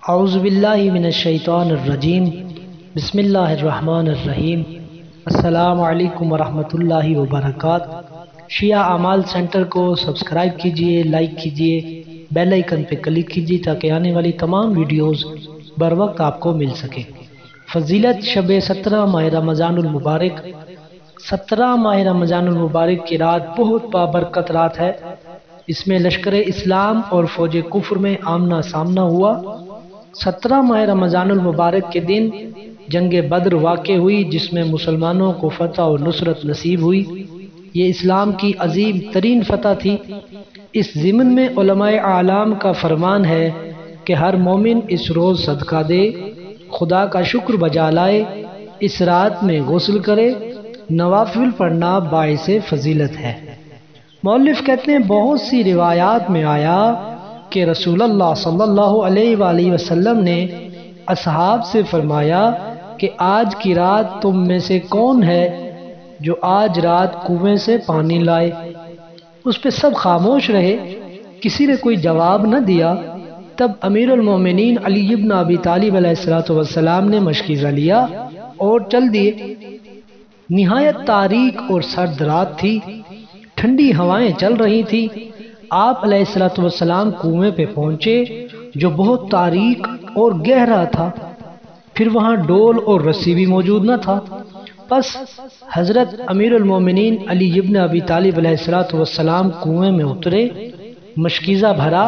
اعوذ باللہ من الشیطان الرجیم بسم اللہ الرحمن الرحیم السلام علیکم ورحمۃ اللہ وبرکاتہ۔ شیعہ اعمال سینٹر کو سبسکرائب کیجئے، لائک کیجئے، بیل آئیکن پہ کلک کیجئے تاکہ آنے والی تمام ویڈیوز بر وقت آپ کو مل سکے۔ فضیلت شب 17 ماہ رمضان المبارک۔ 17 ماہ رمضان المبارک کی رات بہت بابرکت رات ہے۔ اس میں لشکر اسلام اور فوج کفر میں آمنا سامنا ہوا۔ 17 ماہ رمضان المبارک کے دن جنگ بدر واقع ہوئی، جس میں مسلمانوں کو فتح و نصرت نصیب ہوئی۔ یہ اسلام کی عظیم ترین فتح تھی۔ اس ضمن میں علماء اعلام کا فرمان ہے کہ ہر مومن اس روز صدقہ دے، خدا کا شکر بجا لائے، اس رات میں غسل کرے، نوافل پڑھنا باعث فضیلت ہے۔ مؤلف کہتے ہیں بہت سی روایات میں آیا کہ رسول اللہ صلی اللہ علیہ وآلہ وسلم نے اصحاب سے فرمایا کہ آج کی رات تم میں سے کون ہے جو آج رات کنویں سے پانی لائے؟ اس پہ سب خاموش رہے، کسی نے کوئی جواب نہ دیا۔ تب امیر المومنین علی بن ابی طالب علیہ السلام نے مشکیزہ لیا اور چل دیے۔ نہایت تاریک اور سرد رات تھی، ٹھنڈی ہوائیں چل رہی تھی۔ آپ علیہ السلام کنویں پہ پہنچے جو بہت تاریک اور گہرا تھا، پھر وہاں ڈول اور رسی بھی موجود نہ تھا۔ پس حضرت امیر المومنین علی بن ابی طالب علیہ السلام کنویں میں اترے، مشکیزہ بھرا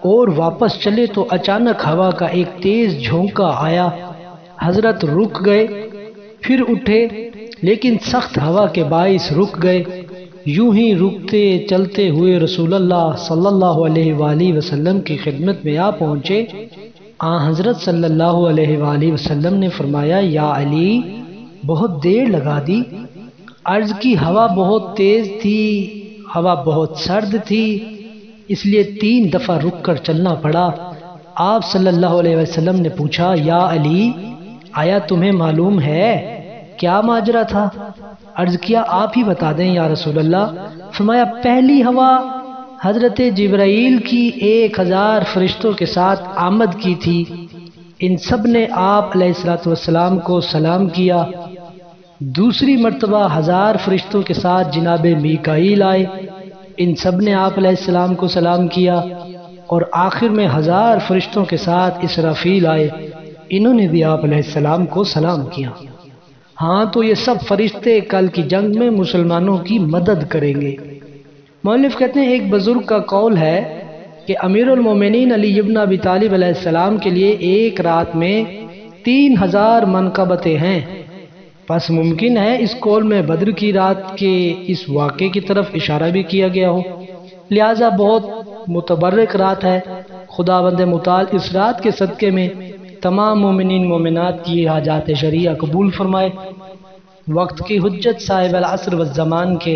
اور واپس چلے تو اچانک ہوا کا ایک تیز جھونکا آیا۔ حضرت رک گئے، پھر اٹھے، لیکن سخت ہوا کے باعث رک گئے۔ یوں ہی رکتے چلتے ہوئے رسول اللہ صلی اللہ علیہ وآلہ وسلم کی خدمت میں آ پہنچے۔ حضرت صلی اللہ علیہ وآلہ وسلم نے فرمایا، یا علی بہت دیر لگا دی۔ عرض کی ہوا بہت تیز تھی، ہوا بہت سرد تھی، اس لیے 3 دفعہ رک کر چلنا پڑا۔ آپ صلی اللہ علیہ وسلم نے پوچھا، یا علی آیا تمہیں معلوم ہے کیا ماجرا تھا؟ عرض کیا آپ ہی بتا دیں یا رسول اللہ۔ فرمایا پہلی ہوا حضرت جبرائیل کی 1000 فرشتوں کے ساتھ آمد کی تھی، ان سب نے آپ علیہ السلام کو سلام کیا۔ دوسری مرتبہ 1000 فرشتوں کے ساتھ جناب میکائیل آئے، ان سب نے آپ علیہ السلام کو سلام کیا۔ اور آخر میں 1000 فرشتوں کے ساتھ اسرافیل آئے، انہوں نے بھی آپ علیہ السلام کو سلام کیا۔ ہاں تو یہ سب فرشتے کل کی جنگ میں مسلمانوں کی مدد کریں گے۔ مؤلف کہتے ہیں ایک بزرگ کا قول ہے کہ امیر المومنین علی بن ابی طالب علیہ السلام کے لیے ایک رات میں 3000 منقبتیں ہیں۔ پس ممکن ہے اس قول میں بدر کی رات کے اس واقعے کی طرف اشارہ بھی کیا گیا ہو، لہٰذا بہت متبرک رات ہے۔ خداوند متعال اس رات کے صدقے میں تمام مومنین مومنات کی حاجات شرعیہ قبول فرمائے، وقت کی حجت صاحب العصر والزمان کے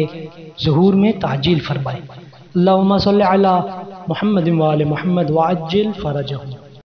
ظہور میں تعجیل فرمائے۔ اللہم صلی علی محمد وآل محمد وعجل فرجہم۔